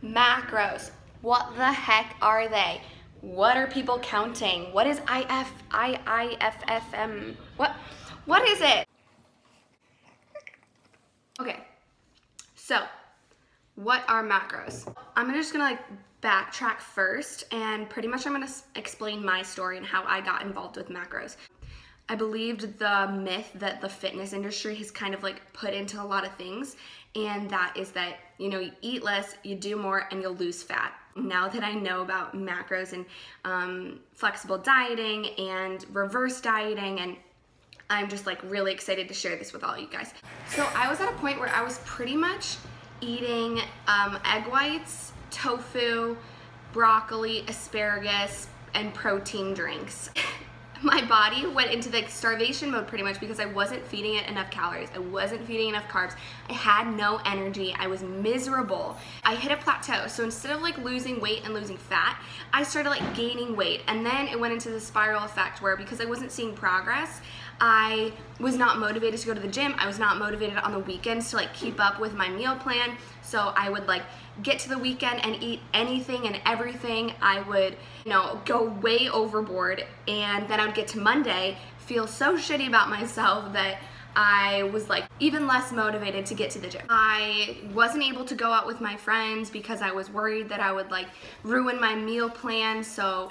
Macros. What the heck are they? What are people counting? What is IFFM? What is it? Okay, so what are macros? I'm just gonna backtrack first, and pretty much I'm gonna explain my story and how I got involved with macros. I believed the myth that the fitness industry has kind of put into a lot of things, and that is that, you know, you eat less, you do more, and you'll lose fat. Now that I know about macros and flexible dieting and reverse dieting, and I'm just really excited to share this with all you guys. So I was at a point where I was pretty much eating egg whites, tofu, broccoli, asparagus, and protein drinks. My body went into starvation mode pretty much because I wasn't feeding it enough calories. I wasn't feeding enough carbs. I had no energy. I was miserable. I hit a plateau. So instead of losing weight and losing fat, I started gaining weight. And then it went into the spiral effect where, because I wasn't seeing progress, I was not motivated to go to the gym. I was not motivated on the weekends to keep up with my meal plan. So I would get to the weekend and eat anything and everything. I would, go way overboard, and then I would get to Monday, feel so shitty about myself that I was even less motivated to get to the gym. I wasn't able to go out with my friends because I was worried that I would ruin my meal plan. So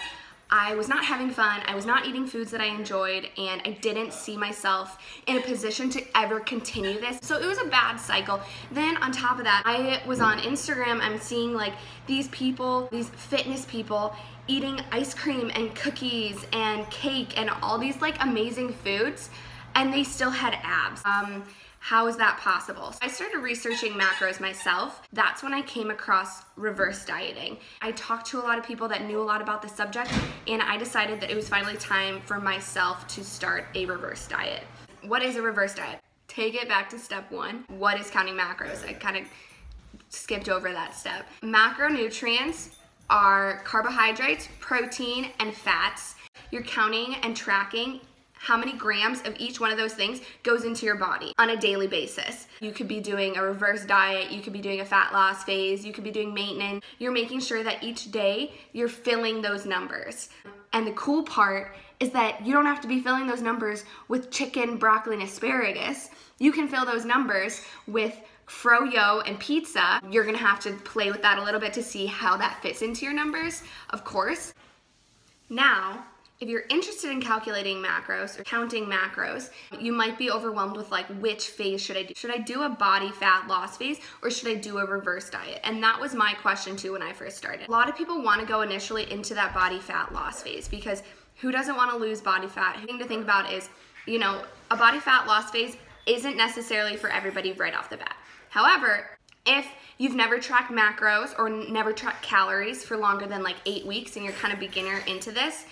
I was not having fun, I was not eating foods that I enjoyed, and I didn't see myself in a position to ever continue this. So it was a bad cycle. Then on top of that, I was on Instagram, I'm seeing these people, these fitness people, eating ice cream and cookies and cake and all these amazing foods, and they still had abs. How is that possible? So I started researching macros myself. That's when I came across reverse dieting. I talked to a lot of people that knew a lot about the subject, and I decided that it was finally time for myself to start a reverse diet. What is a reverse diet? Take it back to step one. What is counting macros? I kind of skipped over that step. Macronutrients are carbohydrates, protein, and fats. You're counting and tracking how many grams of each one of those things goes into your body on a daily basis. You could be doing a reverse diet, you could be doing a fat loss phase, you could be doing maintenance. You're making sure that each day you're filling those numbers. And the cool part is that you don't have to be filling those numbers with chicken, broccoli, and asparagus. You can fill those numbers with froyo and pizza. You're gonna have to play with that a little bit to see how that fits into your numbers, of course. Now, if you're interested in calculating macros or counting macros, you might be overwhelmed with which phase should I do? Should I do a body fat loss phase, or should I do a reverse diet? And that was my question too when I first started. A lot of people want to go initially into that body fat loss phase because who doesn't want to lose body fat? The thing to think about is, a body fat loss phase isn't necessarily for everybody right off the bat. However, if you've never tracked macros or never tracked calories for longer than 8 weeks and you're kind of beginner into this,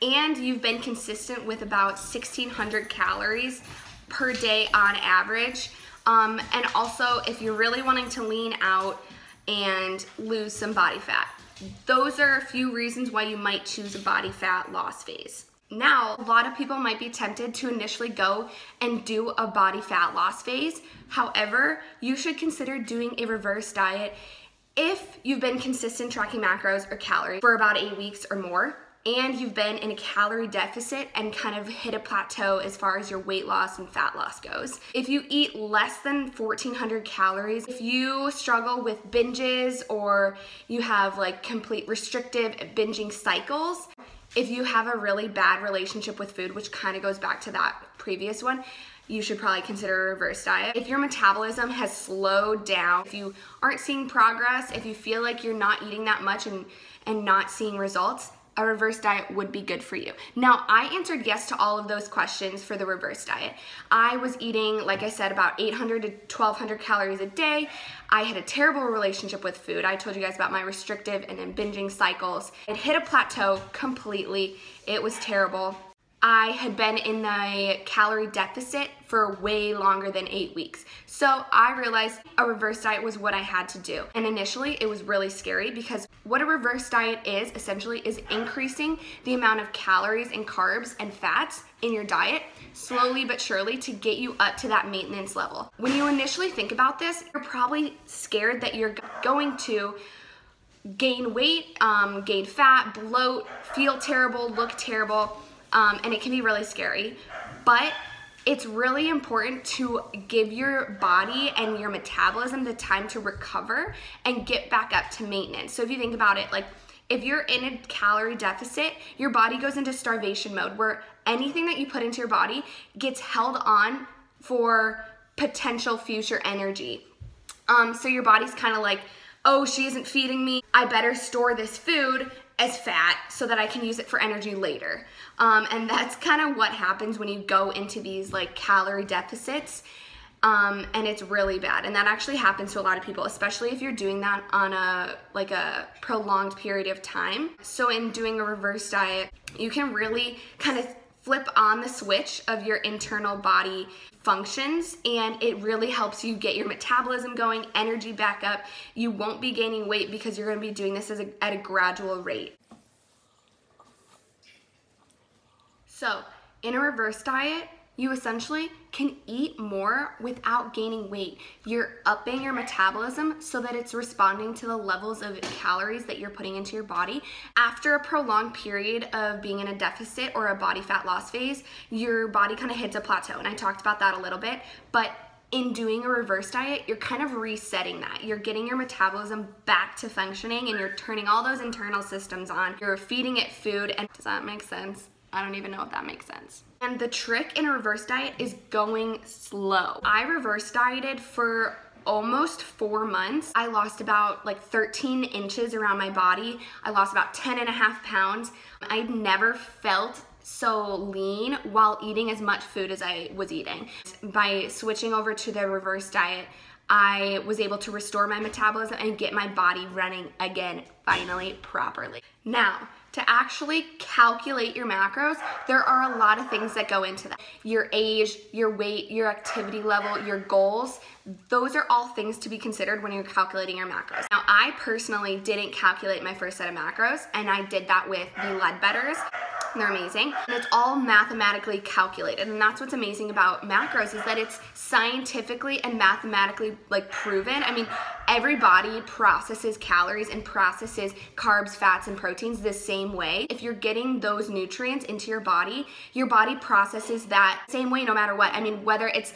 and you've been consistent with about 1,600 calories per day on average, and also if you're really wanting to lean out and lose some body fat, those are a few reasons why you might choose a body fat loss phase. Now, a lot of people might be tempted to initially go and do a body fat loss phase. However, you should consider doing a reverse diet if you've been consistent tracking macros or calories for about 8 weeks or more, and you've been in a calorie deficit and kind of hit a plateau as far as your weight loss and fat loss goes. If you eat less than 1,400 calories, if you struggle with binges or you have complete restrictive binging cycles, if you have a really bad relationship with food, which kind of goes back to that previous one, you should probably consider a reverse diet. If your metabolism has slowed down, if you aren't seeing progress, if you feel like you're not eating that much and not seeing results, a reverse diet would be good for you. Now, I answered yes to all of those questions for the reverse diet. I was eating, like I said, about 800 to 1,200 calories a day. I had a terrible relationship with food. I told you guys about my restrictive and then binging cycles. It hit a plateau completely. It was terrible. I had been in the calorie deficit for way longer than 8 weeks. So I realized a reverse diet was what I had to do. And initially it was really scary because what a reverse diet is essentially is increasing the amount of calories and carbs and fats in your diet slowly but surely to get you up to that maintenance level. When you initially think about this, you're probably scared that you're going to gain weight, gain fat, bloat, feel terrible, look terrible, and it can be really scary. But it's really important to give your body and your metabolism the time to recover and get back up to maintenance. So if you think about it, like if you're in a calorie deficit, your body goes into starvation mode where anything that you put into your body gets held on for potential future energy. So your body's kind of like, oh, she isn't feeding me. I better store this food as fat so that I can use it for energy later. And that's kind of what happens when you go into these like calorie deficits. And it's really bad. And that actually happens to a lot of people, especially if you're doing that on a prolonged period of time. So in doing a reverse diet, you can really kind of flip on the switch of your internal body functions, and it really helps you get your metabolism going, energy back up. You won't be gaining weight because you're going to be doing this at a gradual rate. So in a reverse diet, you essentially can eat more without gaining weight. You're upping your metabolism so that it's responding to the levels of calories that you're putting into your body. After a prolonged period of being in a deficit or a body fat loss phase, your body kind of hits a plateau, and I talked about that a little bit, but in doing a reverse diet, you're kind of resetting that. You're getting your metabolism back to functioning, and you're turning all those internal systems on. You're feeding it food, and does that make sense? I don't even know if that makes sense. And the trick in a reverse diet is going slow. I reverse dieted for almost 4 months. I lost about like 13 inches around my body. I lost about 10.5 pounds. I'd never felt so lean while eating as much food as I was eating. By switching over to the reverse diet, I was able to restore my metabolism and get my body running again, finally, properly. Now, to actually calculate your macros, there are a lot of things that go into that. Your age, your weight, your activity level, your goals, those are all things to be considered when you're calculating your macros. Now, I personally didn't calculate my first set of macros, and I did that with the Ledbetters. They're amazing. And it's all mathematically calculated. And that's what's amazing about macros, is that it's scientifically and mathematically proven. I mean, every body processes calories and processes carbs, fats, and proteins the same way. If you're getting those nutrients into your body processes that same way no matter what. I mean, whether it's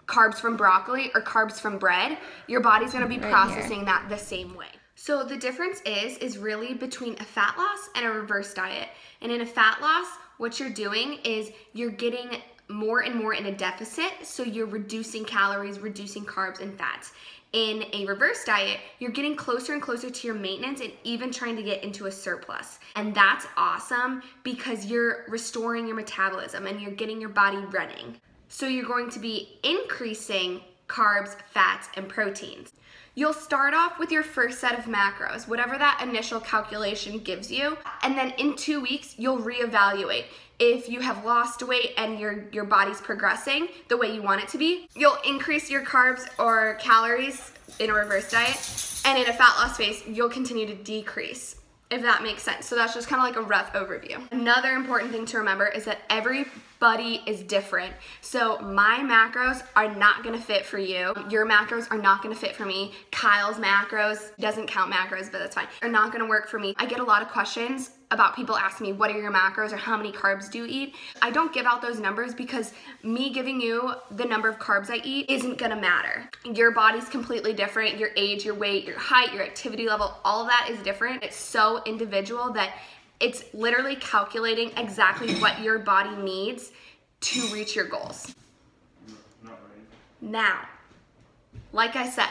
carbs from broccoli or carbs from bread, your body's gonna be processing that the same way. So the difference is really between a fat loss and a reverse diet. And in a fat loss, what you're doing is you're getting more and more in a deficit, so you're reducing calories, reducing carbs and fats. In a reverse diet, you're getting closer and closer to your maintenance and even trying to get into a surplus. And that's awesome because you're restoring your metabolism and you're getting your body running. So you're going to be increasing carbs, fats, and proteins. You'll start off with your first set of macros, whatever that initial calculation gives you, and then in 2 weeks, you'll reevaluate. If you have lost weight and your body's progressing the way you want it to be, you'll increase your carbs or calories in a reverse diet, and in a fat loss phase, you'll continue to decrease, if that makes sense. So that's just kind of like a rough overview. Another important thing to remember is that everybody is different. So my macros are not gonna fit for you. Your macros are not gonna fit for me. Kyle's macros, doesn't count macros, but that's fine, are not gonna work for me. I get a lot of questions about people asking me, what are your macros or how many carbs do you eat? I don't give out those numbers because me giving you the number of carbs I eat isn't gonna matter. Your body's completely different. Your age, your weight, your height, your activity level, all of that is different. It's so individual that it's literally calculating exactly what your body needs to reach your goals. Now, like I said,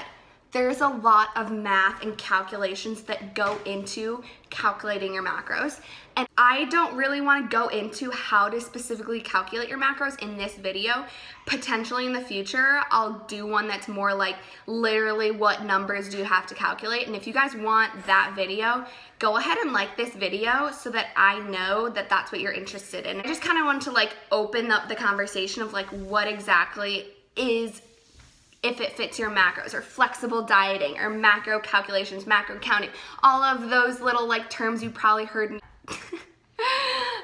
There's a lot of math and calculations that go into calculating your macros. And I don't really want to go into how to specifically calculate your macros in this video. Potentially in the future, I'll do one that's more like literally what numbers do you have to calculate. And if you guys want that video, go ahead and like this video so that I know that that's what you're interested in. I just kind of want to like open up the conversation of like what exactly is, if it fits your macros, or flexible dieting, or macro calculations, macro counting, all of those little like terms you probably heard.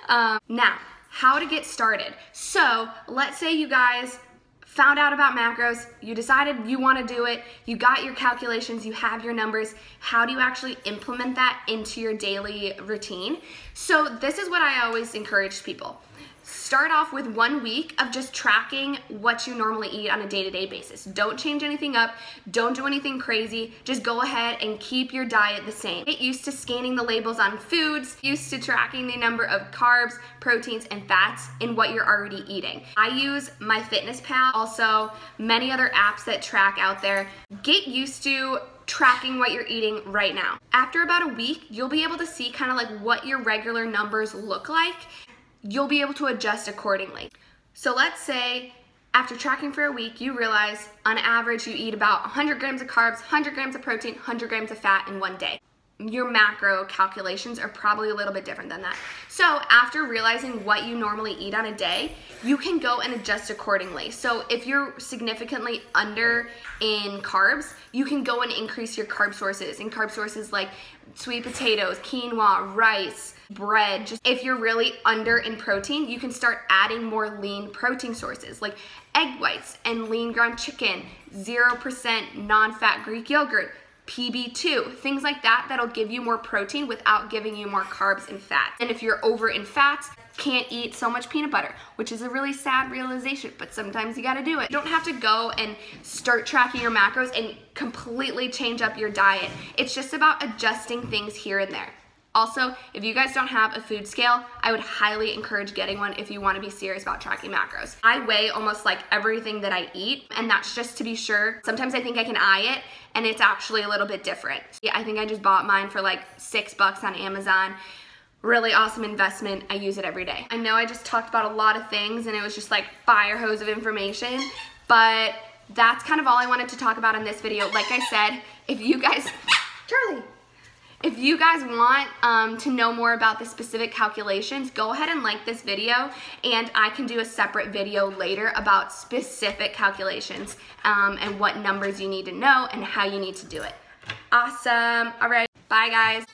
Now, how to get started. So let's say you guys found out about macros, you decided you want to do it, you got your calculations, you have your numbers. How do you actually implement that into your daily routine? So this is what I always encourage people. Start off with 1 week of just tracking what you normally eat on a day-to-day basis. Don't change anything up. Don't do anything crazy. Just go ahead and keep your diet the same. Get used to scanning the labels on foods, used to tracking the number of carbs, proteins, and fats in what you're already eating. I use MyFitnessPal, also many other apps that track out there. Get used to tracking what you're eating right now. After about a week, you'll be able to see kind of like what your regular numbers look like. You'll be able to adjust accordingly. So let's say after tracking for a week, you realize on average you eat about 100 grams of carbs, 100 grams of protein, 100 grams of fat in one day. Your macro calculations are probably a little bit different than that. So after realizing what you normally eat on a day, you can go and adjust accordingly. So if you're significantly under in carbs, you can go and increase your carb sources. And carb sources like sweet potatoes, quinoa, rice, bread. Just if you're really under in protein, you can start adding more lean protein sources like egg whites and lean ground chicken, 0% non-fat Greek yogurt, PB2, things like that that'll give you more protein without giving you more carbs and fats. And if you're over in fats, can't eat so much peanut butter, which is a really sad realization, but sometimes you gotta do it. You don't have to go and start tracking your macros and completely change up your diet. It's just about adjusting things here and there. Also, if you guys don't have a food scale, I would highly encourage getting one if you want to be serious about tracking macros. I weigh almost like everything that I eat, and that's just to be sure. Sometimes I think I can eye it, and it's actually a little bit different. Yeah, I think I just bought mine for like $6 on Amazon. Really awesome investment. I use it every day. I know I just talked about a lot of things, and it was just like fire hose of information, but that's kind of all I wanted to talk about in this video. Like I said, if you guys, Charlie, if you guys want to know more about the specific calculations, go ahead and like this video, and I can do a separate video later about specific calculations and what numbers you need to know and how you need to do it. Awesome. All right. Bye, guys.